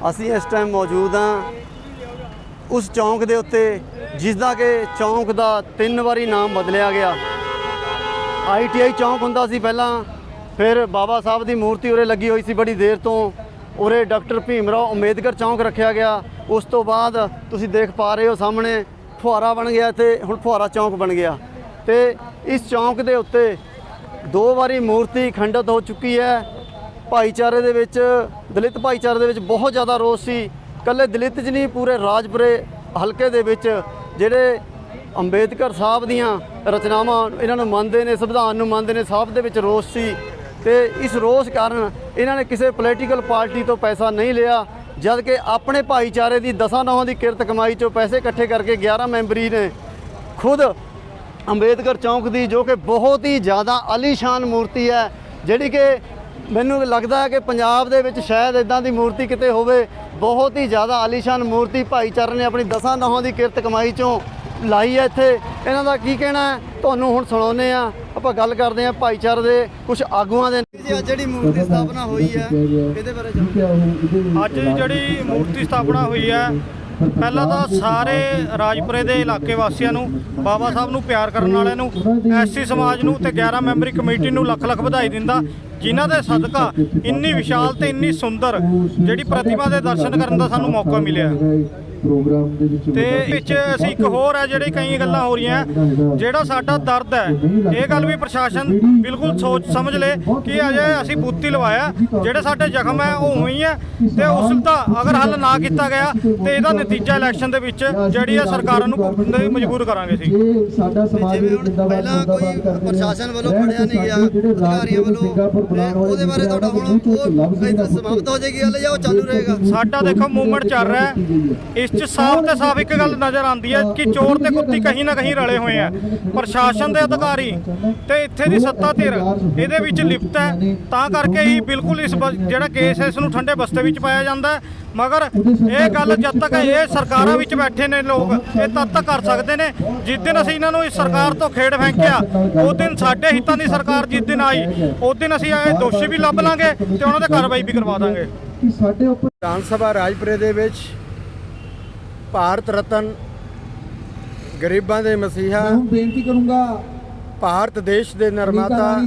ਅਸੀਂ ਇਸ ਟਾਈਮ ਮੌਜੂਦ ਹਾਂ ਉਸ ਚੌਂਕ ਦੇ ਉੱਤੇ ਜਿਸ ਦਾ ਕਿ ਚੌਂਕ ਦਾ 3 ਵਾਰੀ ਨਾਮ ਬਦਲਿਆ ਗਿਆ। ITI ਚੌਂਕ ਹੁੰਦਾ ਸੀ ਪਹਿਲਾਂ, ਫਿਰ ਬਾਬਾ ਸਾਹਿਬ ਦੀ ਮੂਰਤੀ ਉਰੇ ਲੱਗੀ ਹੋਈ ਸੀ ਬੜੀ ਦੇਰ ਤੋਂ, ਉਰੇ ਡਾਕਟਰ ਭੀਮ ਰਾਓ ਅੰਬੇਦਕਰ ਚੌਂਕ ਰੱਖਿਆ ਗਿਆ। ਉਸ ਤੋਂ ਬਾਅਦ ਤੁਸੀਂ ਦੇਖ ਪਾ ਰਹੇ ਹੋ ਸਾਹਮਣੇ ਫੁਹਾਰਾ ਬਣ ਗਿਆ ਤੇ ਹੁਣ ਫੁਹਾਰਾ ਚੌਂਕ ਬਣ ਗਿਆ। ਤੇ ਇਸ ਚੌਂਕ ਦੇ ਉੱਤੇ 2 ਵਾਰੀ ਮੂਰਤੀ ਖੰਡਿਤ ਹੋ ਚੁੱਕੀ ਹੈ। ਭਾਈਚਾਰੇ ਦੇ ਵਿੱਚ, ਦਲਿਤ ਭਾਈਚਾਰੇ ਦੇ ਵਿੱਚ ਬਹੁਤ ਜ਼ਿਆਦਾ ਰੋਸ ਸੀ। ਇਕੱਲੇ ਦਲਿਤ 'ਚ ਨਹੀਂ, ਪੂਰੇ ਰਾਜਪੁਰੇ ਹਲਕੇ ਦੇ ਵਿੱਚ ਜਿਹੜੇ ਅੰਬੇਦਕਰ ਸਾਹਿਬ ਦੀਆਂ ਰਚਨਾਵਾਂ ਇਹਨਾਂ ਨੂੰ ਮੰਨਦੇ ਨੇ, ਸੰਵਿਧਾਨ ਨੂੰ ਮੰਨਦੇ ਨੇ, ਸਭ ਦੇ ਵਿੱਚ ਰੋਸ ਸੀ। ਤੇ ਇਸ ਰੋਸ ਕਾਰਨ ਇਹਨਾਂ ਨੇ ਕਿਸੇ ਪੋਲੀਟੀਕਲ ਪਾਰਟੀ ਤੋਂ ਪੈਸਾ ਨਹੀਂ ਲਿਆ, ਜਦ ਕਿ ਆਪਣੇ ਭਾਈਚਾਰੇ ਦੀ 10 ਨੌਂ ਦੀ ਕਿਰਤ ਕਮਾਈ 'ਚੋਂ ਪੈਸੇ ਇਕੱਠੇ ਕਰਕੇ 11 ਮੈਂਬਰੀ ਨੇ ਖੁਦ ਅੰਬੇਦਕਰ ਚੌਂਕ ਦੀ, ਜੋ ਕਿ ਬਹੁਤ ਹੀ ਜ਼ਿਆਦਾ ਆਲੀਸ਼ਾਨ ਮੂਰਤੀ ਹੈ, ਜਿਹੜੀ ਕਿ ਮੈਨੂੰ ਲੱਗਦਾ ਹੈ ਕਿ ਪੰਜਾਬ ਦੇ ਵਿੱਚ ਸ਼ਾਇਦ ਇਦਾਂ ਦੀ ਮੂਰਤੀ ਕਿਤੇ ਹੋਵੇ। ਬਹੁਤ ਹੀ ਜ਼ਿਆਦਾ ਆਲੀਸ਼ਾਨ ਮੂਰਤੀ ਭਾਈਚਾਰੇ ਨੇ ਆਪਣੀ 10 ਨੌਂ ਦੀ ਕਿਰਤ ਕਮਾਈ 'ਚੋਂ ਲਾਈ ਹੈ ਇੱਥੇ। ਇਹਨਾਂ ਦਾ ਕੀ ਕਹਿਣਾ ਹੈ ਤੁਹਾਨੂੰ ਹੁਣ ਸੁਣਾਉਂਦੇ ਆ। ਆਪਾਂ ਗੱਲ ਕਰਦੇ ਹਾਂ ਭਾਈਚਾਰੇ ਦੇ ਕੁਝ ਆਗੂਆਂ ਦੇ। ਜਿਹੜੀ ਮੂਰਤੀ ਸਥਾਪਨਾ ਹੋਈ ਹੈ ਇਹਦੇ ਬਾਰੇ ਅੱਜ ਜਿਹੜੀ ਮੂਰਤੀ ਸਥਾਪਨਾ ਹੋਈ ਹੈ, ਪਹਿਲਾਂ ਤਾਂ ਸਾਰੇ ਰਾਜਪੁਰੇ ਦੇ ਇਲਾਕੇ ਵਾਸੀਆਂ ਨੂੰ, ਬਾਬਾ ਸਾਹਿਬ ਨੂੰ ਪਿਆਰ ਕਰਨ ਵਾਲਿਆਂ ਨੂੰ, SC ਸਮਾਜ ਨੂੰ ਤੇ 11 ਮੈਂਬਰੀ ਕਮੇਟੀ ਨੂੰ ਲੱਖ ਲੱਖ ਵਧਾਈ ਦਿੰਦਾ, ਜਿਨ੍ਹਾਂ ਦੇ ਸਦਕਾ ਇੰਨੀ ਵਿਸ਼ਾਲ ਤੇ ਇੰਨੀ ਸੁੰਦਰ ਜਿਹੜੀ ਪ੍ਰਤਿਮਾ ਦੇ ਦਰਸ਼ਨ ਕਰਨ ਦਾ ਸਾਨੂੰ ਮੌਕਾ ਮਿਲਿਆ। ਤੇ ਵਿੱਚ ਅਸੀਂ ਇੱਕ ਹੋਰ ਹੈ, ਜਿਹੜੇ ਕਈ ਗੱਲਾਂ ਹੋ ਰਹੀਆਂ, ਜਿਹੜਾ ਸਾਡਾ ਦਰਦ ਹੈ, ਇਹ ਗੱਲ ਵੀ ਪ੍ਰਸ਼ਾਸਨ ਬਿਲਕੁਲ ਸੋਚ ਸਮਝ ਲੇ ਕਿ ਅਜੇ ਅਸੀਂ ਬੂਤੀ ਲਵਾਇਆ, ਜਿਹੜੇ ਸਾਡੇ ਜ਼ਖਮ ਹੈ ਉਹ ਉਵੇਂ ਹੀ ਹੈ, ਤੇ ਉਸ ਦਾ ਅਗਰ ਹੱਲ ਨਾ ਕੀਤਾ ਗਿਆ ਤੇ ਇਹਦਾ ਨਤੀਜਾ ਇਲੈਕਸ਼ਨ ਦੇ ਵਿੱਚ ਜਿਹੜੀ ਹੈ ਸਰਕਾਰਾਂ ਨੂੰ ਭੁਗਤਣ ਲਈ ਮਜਬੂਰ ਕਰਾਂਗੇ ਸੀ। ਜਿਵੇਂ ਹੁਣ ਪਹਿਲਾਂ ਕੋਈ ਪ੍ਰਸ਼ਾਸਨ ਵੱਲੋਂ ਫੜਿਆ ਨਹੀਂ ਗਿਆ, ਅਧਿਕਾਰੀਆਂ ਵੱਲੋਂ, ਉਹਦੇ ਬਾਰੇ ਤੁਹਾਡਾ ਹੁਣ ਉਹ ਸਮਾਪਤ ਹੋ ਜਾਏਗੀ ਜਾਂ ਉਹ ਚਾਲੂ ਰਹੇਗਾ? ਸਾਡਾ ਦੇਖੋ ਮੂਵਮੈਂਟ ਚੱਲ ਰਿਹਾ ਹੈ, ਇਸ 'ਚ ਸਾਫ਼ ਤੇ ਸਾਫ਼ ਇੱਕ ਗੱਲ ਨਜ਼ਰ ਆਉਂਦੀ ਹੈ ਕਿ ਚੋਰ ਤੇ ਕੁੱਤੀ ਕहीं ਨਾ ਕहीं ਰਲੇ ਹੋਏ ਆ। ਪ੍ਰਸ਼ਾਸਨ ਦੇ ਅਧਿਕਾਰੀ ਤੇ ਇੱਥੇ ਦੀ ਸੱਤਾ ਧਿਰ ਇਹਦੇ ਵਿੱਚ ਲਿਪਤ ਹੈ, ਤਾਂ ਕਰਕੇ ਹੀ ਬਿਲਕੁਲ ਇਸ ਜਿਹੜਾ ਕੇਸ ਹੈ ਇਸ ਨੂੰ ਠੰਡੇ ਬਸਤੇ ਵਿੱਚ ਪਾਇਆ ਜਾਂਦਾ। ਮਗਰ ਇਹ ਗੱਲ ਜਦ ਤੱਕ ਇਹ ਸਰਕਾਰਾਂ ਵਿੱਚ ਬੈਠੇ ਨੇ ਲੋਕ, ਇਹ ਤਦ ਤੱਕ ਕਰ ਸਕਦੇ ਨੇ ਜਿਸ ਦਿਨ ਅਸੀਂ ਇਹਨਾਂ ਨੂੰ ਇਸ ਸਰਕਾਰ ਤੋਂ ਖੇਡ ਫੈਂਕਿਆ, ਉਸ ਦਿਨ ਸਾਡੇ ਹਿੱਤਾਂ ਦੀ ਸਰਕਾਰ ਜਿਸ ਦਿਨ ਆਈ, ਉਸ ਦਿਨ ਅਸੀਂ ਇਹ ਦੋਸ਼ੀ ਵੀ ਲੱਭ ਲਾਂਗੇ ਤੇ ਉਹਨਾਂ ਤੇ ਕਾਰਵਾਈ ਵੀ ਕਰਵਾ ਦਾਂਗੇ। ਵਿਧਾਨ ਸਭਾ ਰਾਜਪੁਰੇ ਦੇ ਵਿੱਚ ਭਾਰਤ ਰਤਨ, ਗਰੀਬਾਂ ਦੇ ਮਸੀਹਾ, ਬੇਨਤੀ ਕਰੂੰਗਾ ਭਾਰਤ ਦੇਸ਼ ਦੇ ਨਿਰਮਾਤਾ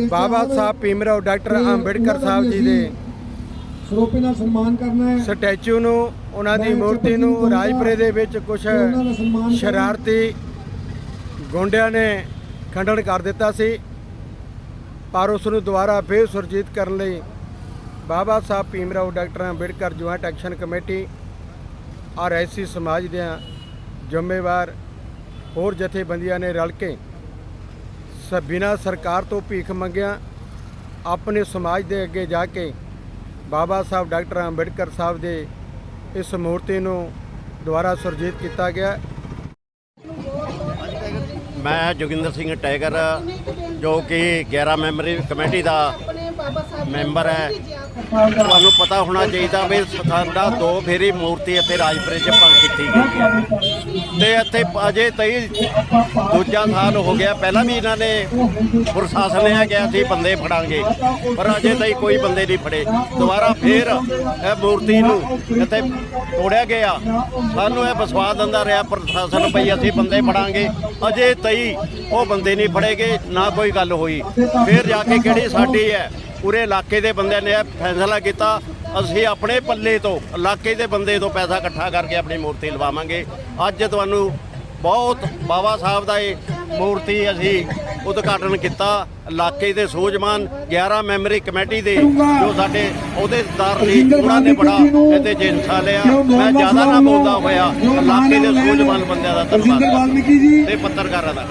ਬਾਬਾ ਸਾਹਿਬ ਭੀਮ ਰਾਓ ਡਾਕਟਰ ਅੰਬੇਡਕਰ ਸਾਹਿਬ ਜੀ ਦੇ ਸਰੋਪੇ ਨਾਲ ਸਨਮਾਨ ਕਰਨਾ ਹੈ। ਸਟੈਚੂ ਨੂੰ, ਉਹਨਾਂ ਦੀ ਮੂਰਤੀ ਨੂੰ ਰਾਜਪੁਰੇ ਦੇ ਵਿੱਚ ਕੁਝ ਸ਼ਰਾਰਤੀ ਗੁੰਡਿਆਂ ਨੇ ਖੰਡਨ ਕਰ ਦਿੱਤਾ ਸੀ, ਪਰ ਉਸ ਨੂੰ ਦੁਬਾਰਾ ਫੇਰ ਸੁਰਜੀਤ ਕਰਨ ਲਈ ਬਾਬਾ ਸਾਹਿਬ Bhim Rao doctor Ambedkar joint action committee और SC समाज ਦੇ ਜ਼ਿੰਮੇਵਾਰ ਹੋਰ ਜਥੇਬੰਦੀਆਂ ਨੇ ਰਲ ਕੇ ਬਿਨਾਂ ਸਰਕਾਰ ਤੋਂ ਭੀਖ ਮੰਗਿਆ ਆਪਣੇ ਸਮਾਜ ਦੇ ਅੱਗੇ ਜਾ ਕੇ ਬਾਬਾ ਸਾਹਿਬ ਡਾਕਟਰ ਅੰਬੇਡਕਰ ਸਾਹਿਬ ਦੇ ਇਸ ਮੂਰਤੀ ਨੂੰ ਦੁਆਰਾ ਸੁਰਜੀਤ ਕੀਤਾ ਗਿਆ। ਮੈਂ ਜੋਗਿੰਦਰ ਸਿੰਘ ਟਾਈਗਰ, ਜੋ ਕਿ 11 ਮੈਂਬਰੀ ਕਮੇਟੀ ਦਾ ਮੈਂਬਰ ਹੈ। ਤੁਹਾਨੂੰ ਪਤਾ ਹੋਣਾ ਚਾਹੀਦਾ ਵੀ ਸਾਡਾ 2 ਫੇਰੀ ਮੂਰਤੀ ਇੱਥੇ ਰਾਜਪੁਰੇ 'ਚ ਭੰਗ ਕੀਤੀ ਗਈ ਹੈ ਤੇ ਇੱਥੇ ਅਜੇ ਤਾਈਂ ਦੂਜਾ ਸਾਲ ਹੋ ਗਿਆ। ਪਹਿਲਾਂ ਵੀ ਇਹਨਾਂ ਨੇ ਪ੍ਰਸ਼ਾਸਨ ਨੇ ਕਿਹਾ ਸੀ ਬੰਦੇ ਫੜਾਂਗੇ, ਪਰ ਅਜੇ ਤਾਈਂ ਕੋਈ ਬੰਦੇ ਨਹੀਂ ਫੜੇ। ਦੁਬਾਰਾ ਫੇਰ ਇਹ ਮੂਰਤੀ ਨੂੰ ਇੱਥੇ ਤੋੜਿਆ ਗਿਆ। ਸਾਨੂੰ ਇਹ ਵਿਸ਼ਵਾਸ ਦਿੰਦਾ ਰਿਹਾ ਪ੍ਰਸ਼ਾਸਨ ਵੀ ਅਸੀਂ ਬੰਦੇ ਫੜਾਂਗੇ, ਅਜੇ ਤਾਈਂ ਉਹ ਬੰਦੇ ਨਹੀਂ ਫੜੇਗੇ, ਨਾ ਕੋਈ ਗੱਲ ਹੋਈ। ਫਿਰ ਜਾ ਕੇ ਕਿਹੜੀ ਸਾਡੀ ਹੈ, ਪੂਰੇ ਇਲਾਕੇ ਦੇ ਬੰਦਿਆਂ ਨੇ ਫੈਸਲਾ ਕੀਤਾ ਅਸੀਂ ਆਪਣੇ ਪੱਲੇ ਤੋਂ, ਇਲਾਕੇ ਦੇ ਬੰਦੇ ਤੋਂ ਪੈਸਾ ਇਕੱਠਾ ਕਰਕੇ ਆਪਣੀ ਮੂਰਤੀ ਲਵਾਵਾਂਗੇ। ਅੱਜ ਤੁਹਾਨੂੰ ਬਹੁਤ ਬਾਬਾ ਸਾਹਿਬ ਦਾ ਇਹ ਮੂਰਤੀ ਅਸੀਂ ਉਦਘਾਟਨ ਕੀਤਾ। ਇਲਾਕੇ ਦੇ ਸੂਝਵਾਨ 11 ਮੈਂਬਰੀ ਕਮੇਟੀ ਦੇ ਜੋ ਸਾਡੇ ਅਹੁਦੇਦਾਰ ਨੇ, ਉਹਨਾਂ ਨੇ ਬੜਾ ਇਹਦੇ 'ਚ ਹਿੱਸਾ ਲਿਆ। ਮੈਂ ਜ਼ਿਆਦਾ ਨਾ ਬੋਲਦਾ ਹੋਇਆ ਇਲਾਕੇ ਦੇ ਸੂਝਵਾਨ ਬੰਦਿਆਂ ਦਾ ਧੰਨਵਾਦ ਤੇ ਪੱਤਰਕਾਰਾਂ ਦਾ